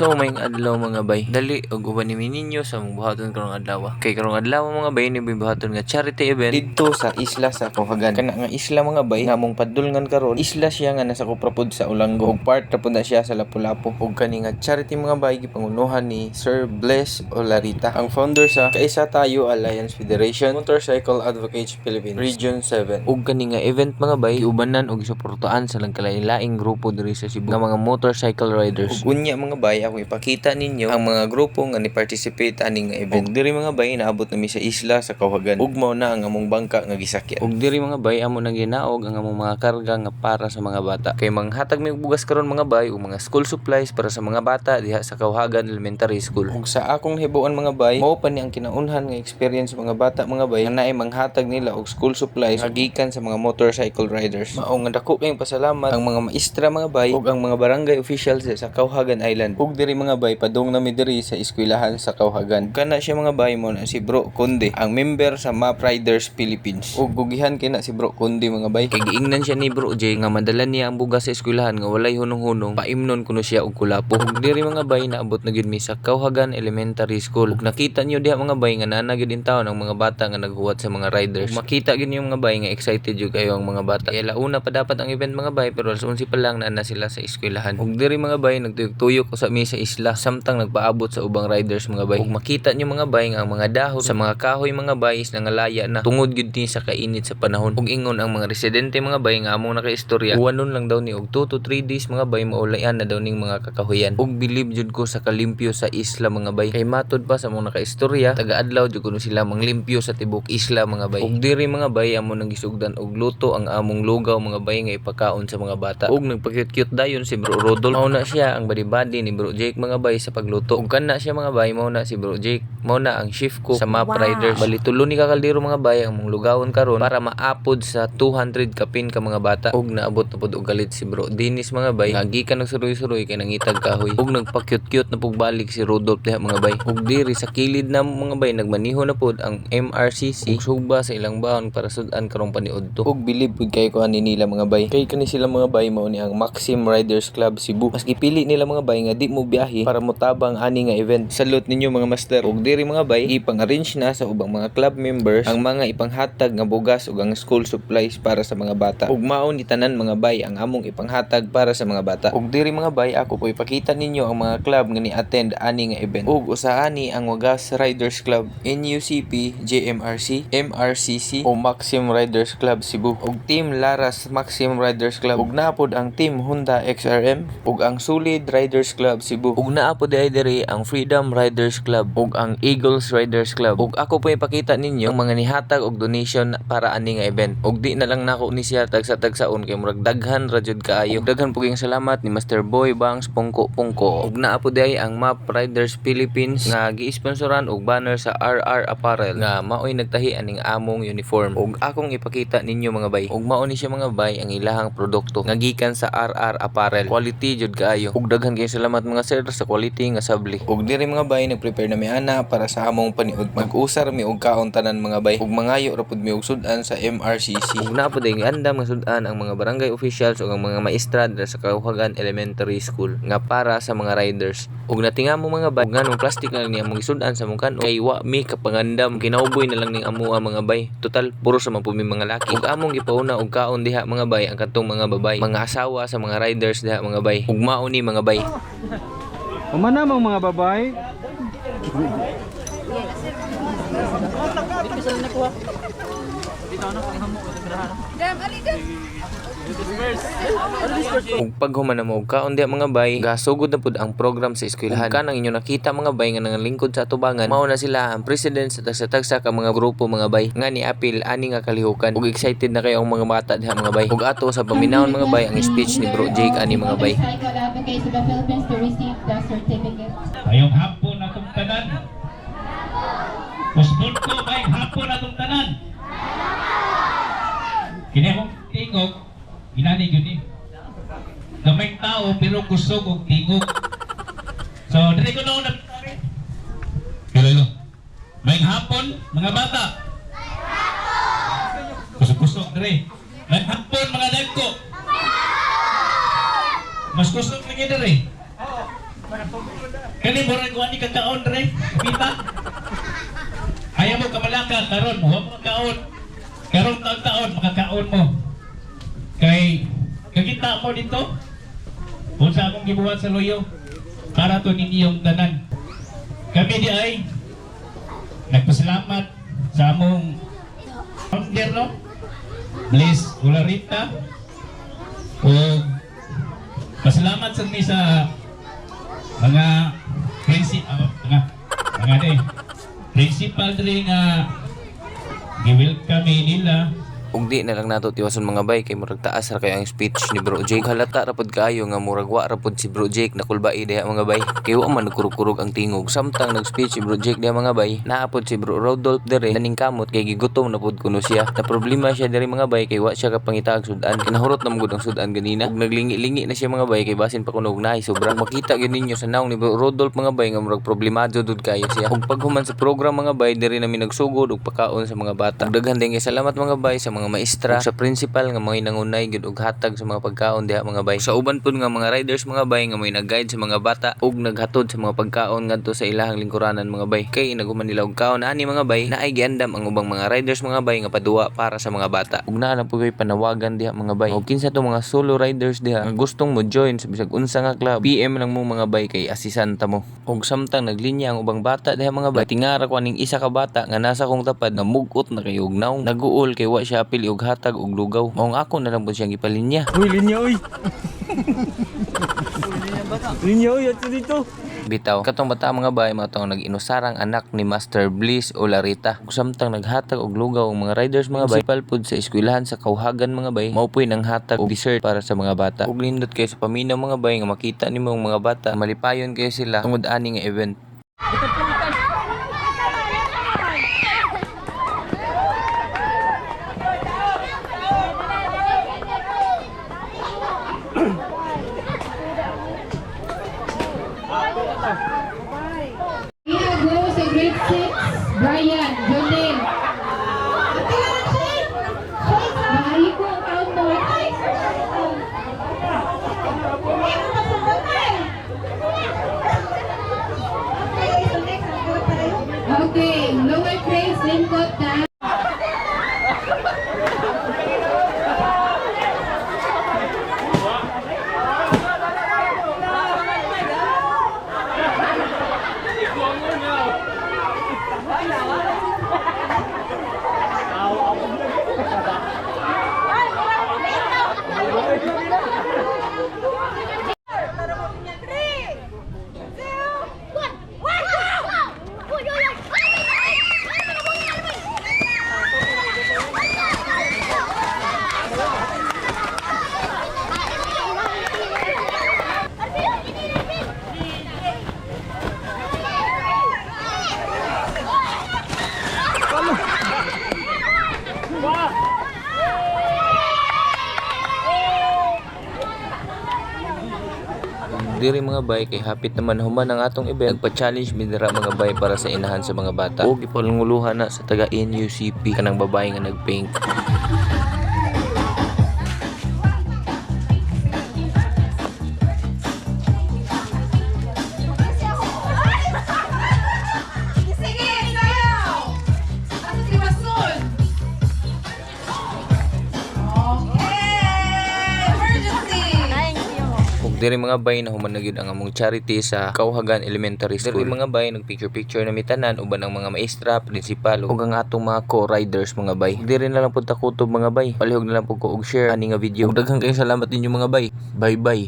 So may adlaw mga bay. Dali og uban ni ninyo sa mong buhaton karong adlaw. Kay karong adlaw mga bay ni buhaton nga charity event didto sa isla sa Kauhagan. Kana nga isla mga bay nga mong padulngan karon, isla siya nga nasa kuprapod sa Olanggo. Og part ra pud na siya sa Lapu-Lapu. Og kani nga charity mga bay gipangunuhan ni Sir Bless Olarita, ang founder sa Kaisa Tayo Alliance Federation Motorcycle Advocates Philippines Region 7. Og kani nga event mga bay giubanan og suportahan sa nagkalain-laing grupo diri sa Cebu nga mga motorcycle riders. Ug unya mga bay ako ipakita ninyo ang mga grupo nga ni-participate ani nga event. Og diri mga bay naabot nami sa isla sa Kauhagan. Ug mao na ang among bangka nga gisakyan. Ug diri mga bay amo nang ginaog ang among mga karga nga para sa mga bata. Kay manghatag mi og bugas karon mga bay ug mga school supplies para sa mga bata diha sa Kauhagan Elementary School. Ug sa akong hibuon mga bay, mao pa ni ang kinaunhan nga experience sa mga bata mga bay nga naay manghatag nila og school supplies gikan sa mga motorcycle riders. Mao nga dako kayong pasalamat ang mga maestra mga bay ug ang mga barangay officials sa Kauhagan Island. Ug diri mga bay padung nami diri sa eskwelahan sa Kauhagan. Kana siya mga bay mo na si Bro Conde, ang member sa MAP Riders Philippines. Ug gugihan kina si Bro Conde mga bay. Kay giingnan siya ni Bro J nga madala niya ang bugas sa eskwelahan nga walay hunong-hunong, paimnon kuno siya og kulapo. Ug diri mga bay naabot na gyud mi sa Kauhagan Elementary School. Ug nakita niyo diha mga bay nga naa gyud in taon ang mga bata nga naghuwat sa mga riders. Ug makita gyud niyo mga bay nga excited jud kayo ang mga bata. Kaya launa pa dapat ang event mga bay pero alas 11 pa lang na sila sa eskwelahan. Ug diri mga bay nagtuyok-tuyok sa mi sa isla samtang nagpaabot sa ubang riders mga bay. Ug makita niyo mga bay nga ang mga dahon sa mga kahoy mga bay is nangalaya na tungod gyud ni sa kainit sa panahon. Ug ingon ang mga residente mga bay nga among nakaistorya, uwanon lang daw ni og 2 to 3 days mga bay maulayan na daw ning mga kakahuyan. Ug bilib jud ko sa kalimpyo sa isla mga bay. Kay matud pa sa among nakaistorya, taga-adlaw jud kuno sila manglimpyo sa tibok isla mga bay. Ug diri mga bay amo nang gisugdan og luto ang among lugaw mga bay nga ipakaon sa mga bata. Ug nagpa-cute dayon si Bro Rodolfo. Mao na siya ang badi-badi ni Bro Jake mga bay sa pagluto. Ug kana siya mga bay mao na si Bro Jake. Mao na ang chef ko sa MAP Riders. Bali tulo ni kakaldero mga bay ang mong lugawon karon para maapod sa 200 kapin ka mga bata. Ug naabot na pud og galit si Bro Dennis mga bay. Gikan nagsuroy-suroy kay nangitag kahoy. Ug nagpa-cute na pugbalik si Rodolfo diha mga bay. Ug diri sa kilid na mga bay nagmaniho na pud ang MRCC ug sugba sa ilang baon para sud-an karong paniudto. Ug bilib pud kay ko ani nila mga bay. Kay kani sila mga bay mao ni ang Maxim Riders Club Cebu. Mas gipili nila mga bay nga di mo biyahe para motabang ani nga event. Salute ninyo mga master. Ug diri mga bay ipang-arrange na sa ubang mga club members ang mga ipanghatag nga bugas ug ang school supplies para sa mga bata. Ug mao ni tanan mga bay ang among ipanghatag para sa mga bata. Ug diri mga bay ako po ipakita ninyo ang mga club nga ni-attend ani nga event. Ug usa ani ang Wagas Riders Club, NUCP, JMRC, MRCC o Maxim Riders Club Cebu. Ug Team Laras Maxim Riders Club. Ug naapod ang Team Honda XRM ug ang Solid Riders Club Cebu. Ug naapod diri ang Freedom Riders Club ug ang Eagles Riders Club. Ug ako po ipakita ninyo ang mga nihatag og donation para ani nga event. Ug di na lang nako ni siya tagsa-tagsaon kay murag daghan ra jud kaayo. Daghan po kayong salamat ni Master Boy Bangs Pungko. Ug naapod ang MAP Riders Philippines nga gi-sponsoran og banner sa RR Apparel nga maoy nagtahi aning among uniform. Ug akong ipakita ninyo mga bay. Ug mao ni siya mga bay ang ilahang produkto nga gikan sa RR Apparel. Quality jud kaayo. Ug daghan kayong salamat mga sir sa quality nga sabli. Ug diri mga bay nagprepare na mi ana para sa among paniud. Mag-usar mi og kaon tanan mga bay. Ug mangayo ra pud mi og sud-an sa MRCC. Ug naapod ang andam nga sud-an ang mga barangay officials ug ang mga maestra sa Kauhagan Elementary School nga para sa mga riders. Ug natingamo mga bay nganong plastic na lang ni among isud-an sa mong kanon kay wa mi kapangandam kinauboy na lang ning amoa mga bay. Total puro sa mga mga laki. Ug among gipauna og kaon diha mga bay ang katong mga babay, mga asawa sa mga riders diha mga bay. Ug mao ni mga bay. Umana mang mga babay. Ug paghuman na mo og kaon diha mga bay, gasugod na pud ang program sa eskwelahan. Kanang inyo nakita mga bay nga nangalingkod sa atubangan, mao na sila ang president sa tagsa-tagsa ka mga grupo mga bay nga niapil ani nga kalihukan. Ug excited na kayo ang mga bata diha mga bay. Ug ato sa paminawon mga bay ang speech ni Bro Jake ani mga bay. Ayong hapon atong tanan. Kusbon ko bayong hapon atong tanan. Kini akong tingog, inani yun eh. Gamay tao pero kusog og tingog. So, dili ko na Kilo. Mayong hapon, mga bata. Kusog-kusog diri. Mayong hapon, mga dagko. Mas kusog lagi diri. Kani murag wa ni kakaon re, pita. Ayaw mo kamalaka karon mo makaon. Karon taon makakaon mo. Kay kakita mo dito. Unsa akong gibuhat sa loyo para to ninyong tanan. Kami di ay nagpasalamat sa among founder no. Bliss Ularita. O pasalamat sa mi sa mga principal diri nga gi-welcome nila. Ug di na lang nato tiwason mga bay kay murag taas ra kay ang speech ni Bro Jake. Halata ra pod kaayo nga murag wa ra pod si Bro Jake nakulbai diha mga bay. Kay wa man nagkurog-kurog ang tingog. Samtang nag-speech si Bro Jake diha mga bay, naa pod si Bro Rodolph dire naning kamot kay gigutom na pod kuno siya. Na problema siya dire mga bay kay wa siya ka pangitaag sudan. Kinahurot na mugod ang sudan ganina. Ug naglingi-lingi na siya mga bay kay basin pa kuno og naay sobrang makita gyud ninyo sa naong ni Bro Rodolph mga bay nga murag problemado dud kayo siya. Ug paghuman sa program mga bay dire nami nagsugod og pakaon sa mga bata. Daghan din kay salamat mga bay sa mga maestra sa principal nga mga nangunay gud og hatag sa mga pagkaon diha mga bay. Sa uban pud nga mga riders mga bay nga may nag-guide sa mga bata ug naghatod sa mga pagkaon ngadto sa ilahang lingkuranan mga bay. Kay naguman nila og kaon ani mga bay naay giandam ang ubang mga riders mga bay nga paduwa para sa mga bata. Ug naa na pugay panawagan diha mga bay. Ug kinsa to mga solo riders diha nga gustong mo join sa bisag unsa nga club, PM lang mo mga bay kay asisanta mo. Ug samtang naglinya ang ubang bata diha mga bay, tingara ko aning isa ka bata nga nasa kong tapad na mugot na kay og naong naguol kay wa siya apil og hatag og lugaw. Maong ako na lang po siyang ipalinya. Uy, linya uy. Linya uy, ato dito. Bitaw, katong bata mga bay, mga tong nag-inusarang anak ni Master Bliss Ularita. Ug samtang naghatag og lugaw ang mga riders mga bay, principal pud sa eskwelahan sa Kauhagan mga bay, maupoy nang hatag og dessert para sa mga bata. Ug nindot kayo sa paminaw mga bay nga makita nimo ang mga bata, malipayon kayo sila tungod ani nga event. Ina go sa grade 6, Brian, Jonel. Bahay ko ang taon mo. Okay, lower grades, lingkot na. Diri mga bay kay hapit naman human ang atong event, nagpa-challenge midira mga bay para sa inahan sa mga bata. O gipalunguluhan na sa taga NUCP kanang babae nga nagpaint. Diri mga bay na human na gyud ang among charity sa Kauhagan Elementary School. Diri mga bay nagpicture-picture na mitanan uban ang mga maestra, principal ug ang atong mga co-riders mga bay. Diri na lang pud ta kutob mga bay. Palihog na lang pud ko og share ani nga video. Ug daghang kayong salamat ninyo mga bay. Bye bye.